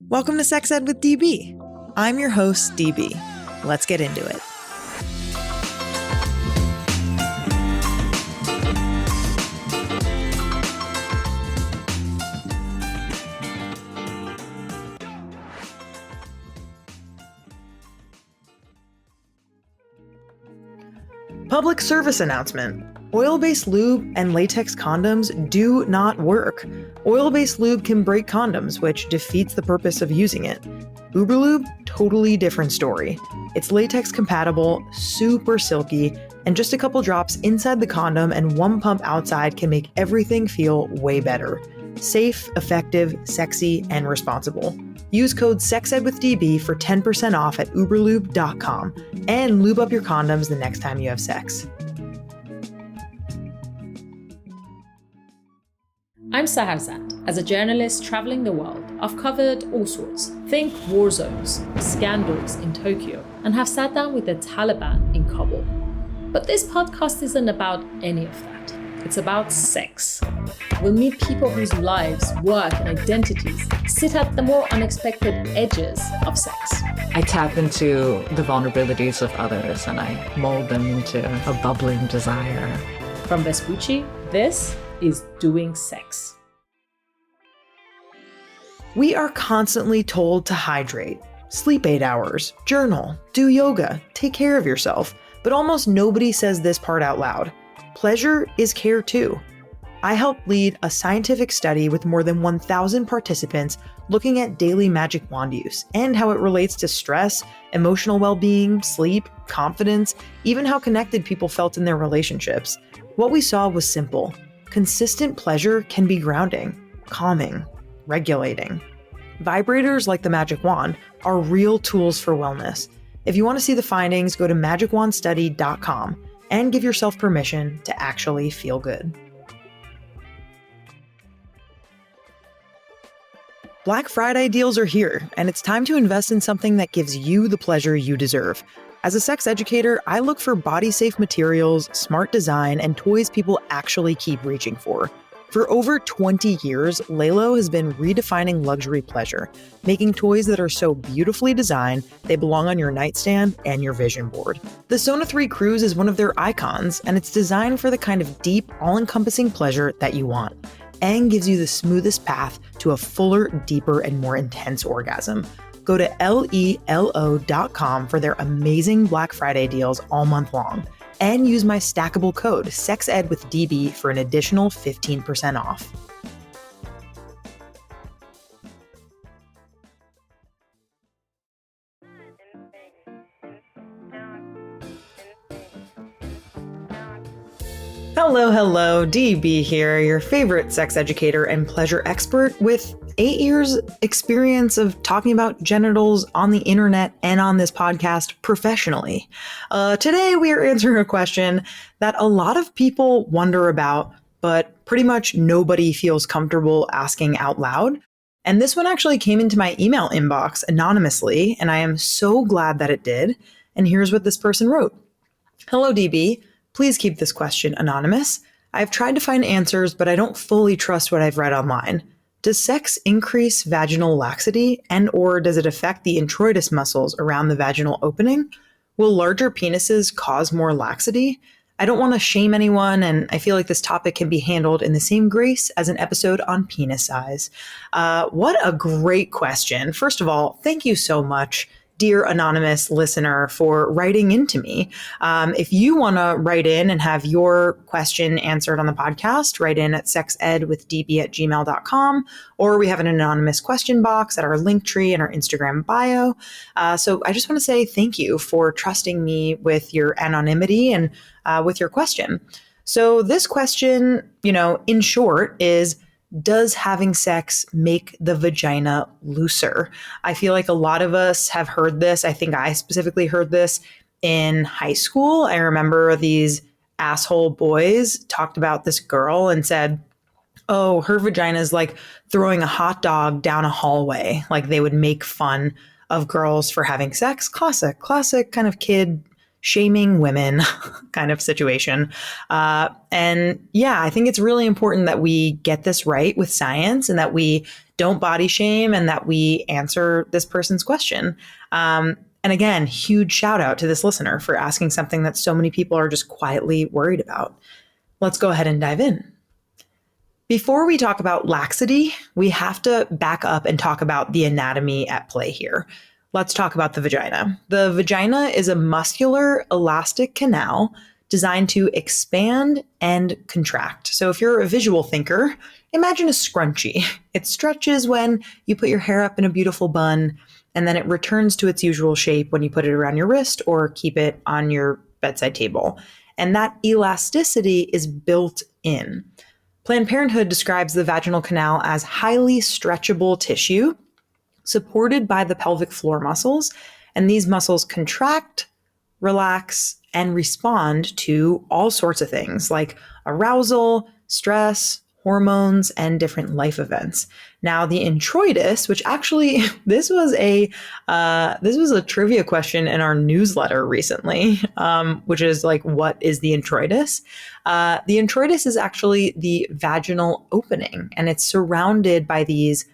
Welcome to Sex Ed with DB. I'm your host, DB. Let's get into it. Public service announcement. Oil-based lube and latex condoms do not work. Oil-based lube can break condoms, which defeats the purpose of using it. Uberlube, totally different story. It's latex compatible, super silky, and just a couple drops inside the condom and one pump outside can make everything feel way better. Safe, effective, sexy, and responsible. Use code SEXEDWITHDB for 10% off at uberlube.com and lube up your condoms the next time you have sex. I'm Saharzad. As a journalist traveling the world, I've covered all sorts. Think war zones, scandals in Tokyo, and have sat down with the Taliban in Kabul. But this podcast isn't about any of that. It's about sex. We'll meet people whose lives, work, and identities sit at the more unexpected edges of sex. I tap into the vulnerabilities of others and I mold them into a bubbling desire. From Vespucci, this is Doing Sex. We are constantly told to hydrate, sleep 8 hours, journal, do yoga, take care of yourself, but almost nobody says this part out loud. Pleasure is care too. I helped lead a scientific study with more than 1,000 participants looking at daily magic wand use and how it relates to stress, emotional well-being, sleep, confidence, even how connected people felt in their relationships. What we saw was simple. Consistent pleasure can be grounding, calming, regulating. Vibrators like the magic wand are real tools for wellness. If you want to see the findings, go to magicwandstudy.com and give yourself permission to actually feel good. Black Friday deals are here, and it's time to invest in something that gives you the pleasure you deserve. As a sex educator, I look for body-safe materials, smart design, and toys people actually keep reaching for. For over 20 years, Lelo has been redefining luxury pleasure, making toys that are so beautifully designed, they belong on your nightstand and your vision board. The Sona 3 Cruise is one of their icons, and it's designed for the kind of deep, all-encompassing pleasure that you want, and gives you the smoothest path to a fuller, deeper, and more intense orgasm. Go to lelo.com for their amazing Black Friday deals all month long. And use my stackable code SEXEDWITHDB for an additional 15% off. Hello, DB here, your favorite sex educator and pleasure expert with 8 years experience of talking about genitals on the internet and on this podcast professionally. Today we are answering a question that a lot of people wonder about, but pretty much nobody feels comfortable asking out loud. And this one actually came into my email inbox anonymously, and I am so glad that it did. And here's what this person wrote. Hello, DB. Please keep this question anonymous. I've tried to find answers, but I don't fully trust what I've read online. Does sex increase vaginal laxity and/or does it affect the introitus muscles around the vaginal opening? Will larger penises cause more laxity? I don't want to shame anyone, and I feel like this topic can be handled in the same grace as an episode on penis size. What a great question. First of all, thank you so much, dear anonymous listener, for writing into me. If you want to write in and have your question answered on the podcast, write in at sexedwithdb@gmail.com, or we have an anonymous question box at our link tree in our Instagram bio. So I just want to say thank you for trusting me with your anonymity and with your question. So this question, in short, is, does having sex make the vagina looser? I feel like a lot of us have heard this. I think I specifically heard this in high school. I remember these asshole boys talked about this girl and said, oh, her vagina is like throwing a hot dog down a hallway. Like they would make fun of girls for having sex. Classic kind of kid shaming women kind of situation. And yeah, I think it's really important that we get this right with science and that we don't body shame and that we answer this person's question. And again, huge shout out to this listener for asking something that so many people are just quietly worried about. Let's go ahead and dive in. Before we talk about laxity, we have to back up and talk about the anatomy at play here. Let's talk about the vagina. The vagina is a muscular, elastic canal designed to expand and contract. So if you're a visual thinker, imagine a scrunchie. It stretches when you put your hair up in a beautiful bun, and then it returns to its usual shape when you put it around your wrist or keep it on your bedside table. And that elasticity is built in. Planned Parenthood describes the vaginal canal as highly stretchable tissue supported by the pelvic floor muscles, and these muscles contract, relax, and respond to all sorts of things like arousal, stress, hormones, and different life events. Now, the introitus, which actually this was a trivia question in our newsletter recently, which is like, what is the introitus? The introitus is actually the vaginal opening, and it's surrounded by these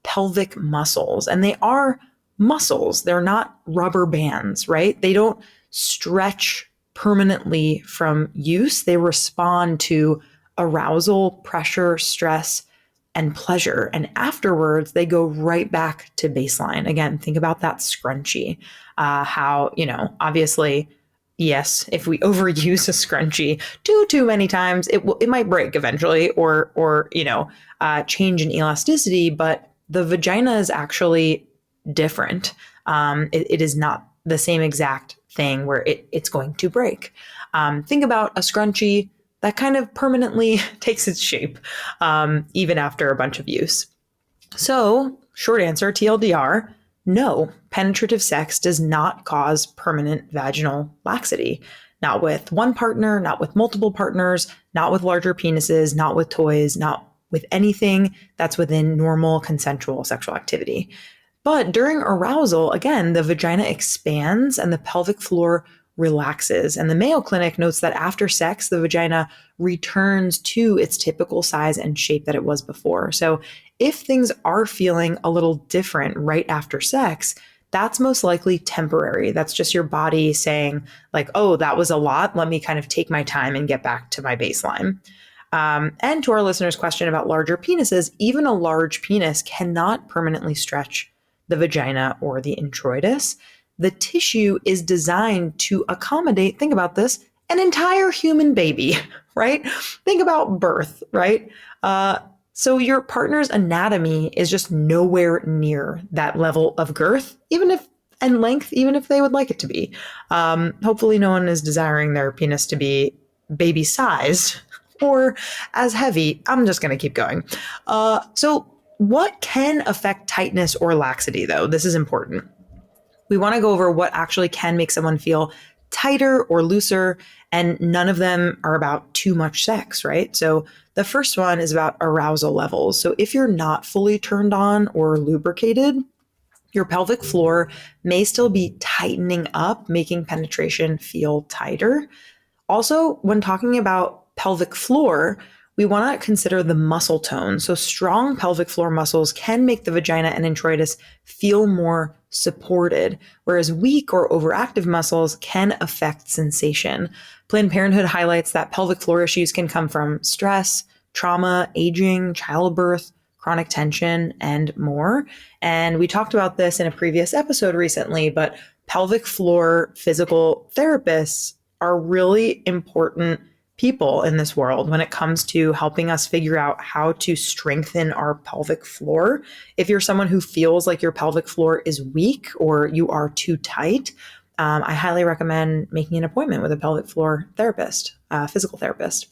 pelvic muscles, and they are muscles. They're not rubber bands, right? They don't stretch permanently from use. They respond to arousal, pressure, stress, and pleasure. And afterwards, they go right back to baseline. Again, think about that scrunchie. How, obviously, yes, if we overuse a scrunchie too many times, it might break eventually or change in elasticity, but the vagina is actually different. It is not the same exact thing where it's going to break. Think about a scrunchie that kind of permanently takes its shape, even after a bunch of use. So, short answer, TLDR, no, penetrative sex does not cause permanent vaginal laxity. Not with one partner, not with multiple partners, not with larger penises, not with toys, not with anything that's within normal consensual sexual activity. But during arousal, again, the vagina expands and the pelvic floor relaxes. And the Mayo Clinic notes that after sex, the vagina returns to its typical size and shape that it was before. So if things are feeling a little different right after sex, that's most likely temporary. That's just your body saying like, oh, that was a lot. Let me kind of take my time and get back to my baseline. And to our listeners' question about larger penises, even a large penis cannot permanently stretch the vagina or the introitus. The tissue is designed to accommodate, think about this, an entire human baby, right? Think about birth, right? So your partner's anatomy is just nowhere near that level of girth, and length, even if they would like it to be. Hopefully no one is desiring their penis to be baby sized or as heavy. I'm just going to keep going. So what can affect tightness or laxity though? This is important. We want to go over what actually can make someone feel tighter or looser, and none of them are about too much sex, right? So the first one is about arousal levels. So if you're not fully turned on or lubricated, your pelvic floor may still be tightening up, making penetration feel tighter. Also, when talking about pelvic floor, we want to consider the muscle tone. So strong pelvic floor muscles can make the vagina and introitus feel more supported, whereas weak or overactive muscles can affect sensation. Planned Parenthood highlights that pelvic floor issues can come from stress, trauma, aging, childbirth, chronic tension, and more. And we talked about this in a previous episode recently, but pelvic floor physical therapists are really important people in this world when it comes to helping us figure out how to strengthen our pelvic floor. If you're someone who feels like your pelvic floor is weak or you are too tight, I highly recommend making an appointment with a pelvic floor therapist, physical therapist.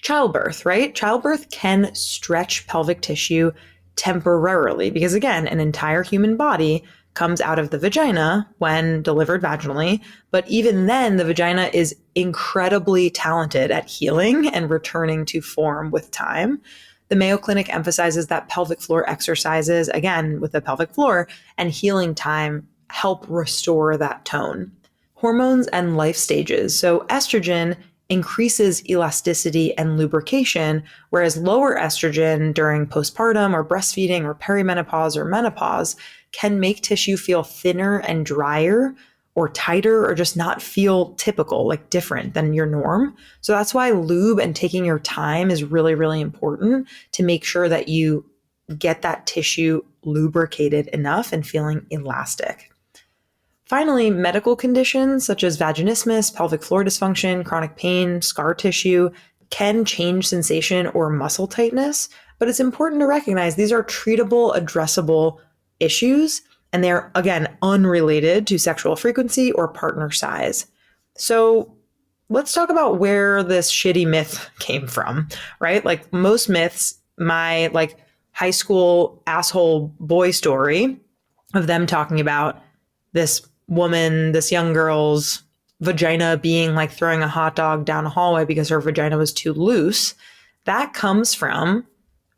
Childbirth, right? Childbirth can stretch pelvic tissue temporarily because, again, an entire human body comes out of the vagina when delivered vaginally. But even then, the vagina is incredibly talented at healing and returning to form with time. The Mayo Clinic emphasizes that pelvic floor exercises, again, with the pelvic floor and healing time, help restore that tone. Hormones and life stages. So estrogen increases elasticity and lubrication, whereas lower estrogen during postpartum or breastfeeding or perimenopause or menopause can make tissue feel thinner and drier or tighter or just not feel typical, like different than your norm. So that's why lube and taking your time is really, really important to make sure that you get that tissue lubricated enough and feeling elastic. Finally, medical conditions such as vaginismus, pelvic floor dysfunction, chronic pain, scar tissue can change sensation or muscle tightness, but it's important to recognize these are treatable, addressable issues, and they're, again, unrelated to sexual frequency or partner size. So let's talk about where this shitty myth came from, right? Like most myths, my like high school asshole boy story of them talking about this woman, this young girl's vagina being like throwing a hot dog down a hallway because her vagina was too loose, that comes from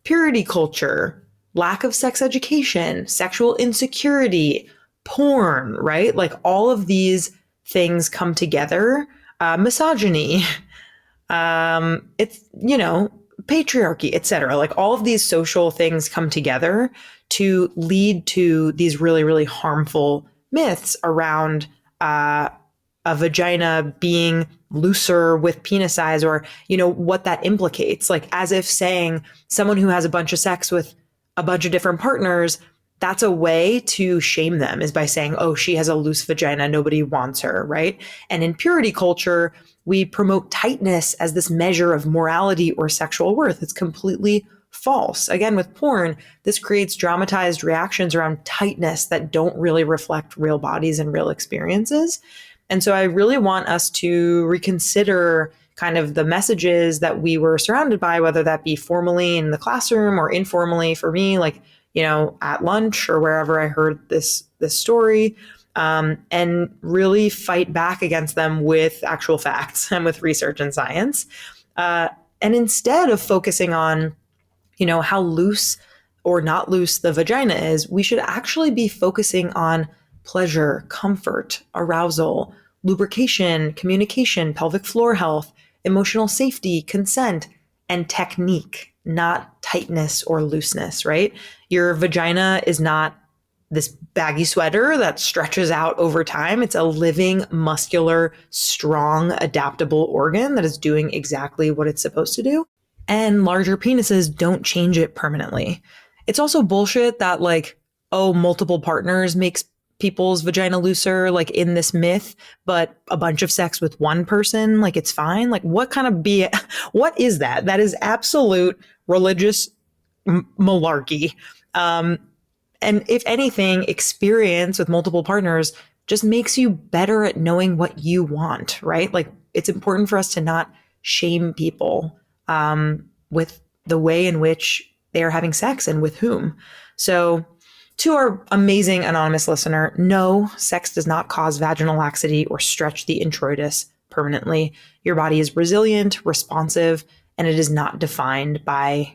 purity culture, lack of sex education, sexual insecurity, porn, right? Like all of these things come together, misogyny, it's, patriarchy, etc. Like all of these social things come together to lead to these really, really harmful myths around a vagina being looser with penis size, or, what that implicates. Like as if saying someone who has a bunch of sex with a bunch of different partners, that's a way to shame them, is by saying, oh, she has a loose vagina, nobody wants her, right? And in purity culture, we promote tightness as this measure of morality or sexual worth. It's completely false. Again, with porn, this creates dramatized reactions around tightness that don't really reflect real bodies and real experiences. And so I really want us to reconsider kind of the messages that we were surrounded by, whether that be formally in the classroom or informally for me, like, at lunch or wherever I heard this story, and really fight back against them with actual facts and with research and science. And instead of focusing on how loose or not loose the vagina is, we should actually be focusing on pleasure, comfort, arousal, lubrication, communication, pelvic floor health, emotional safety, consent, and technique, not tightness or looseness, right? Your vagina is not this baggy sweater that stretches out over time. It's a living, muscular, strong, adaptable organ that is doing exactly what it's supposed to do. And larger penises don't change it permanently. It's also bullshit that multiple partners makes people's vagina looser, like in this myth, but a bunch of sex with one person, like it's fine. Like what kind of what is that? That is absolute religious malarkey. And if anything, experience with multiple partners just makes you better at knowing what you want, right? Like it's important for us to not shame people with the way in which they are having sex and with whom. So to our amazing anonymous listener, no, sex does not cause vaginal laxity or stretch the introitus permanently. Your body is resilient, responsive, and it is not defined by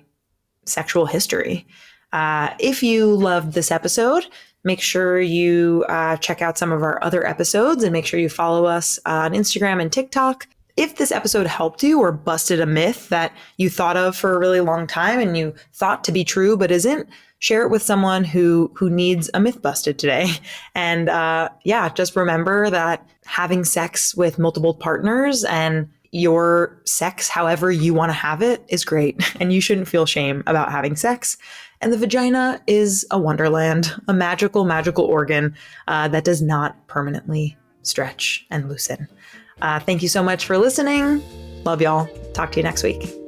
sexual history. If you loved this episode, make sure you check out some of our other episodes and make sure you follow us on Instagram and TikTok. If this episode helped you or busted a myth that you thought of for a really long time and you thought to be true but isn't, share it with someone who needs a myth busted today. And just remember that having sex with multiple partners and your sex however you want to have it is great. And you shouldn't feel shame about having sex. And the vagina is a wonderland, a magical, magical organ that does not permanently stretch and loosen. Thank you so much for listening. Love y'all. Talk to you next week.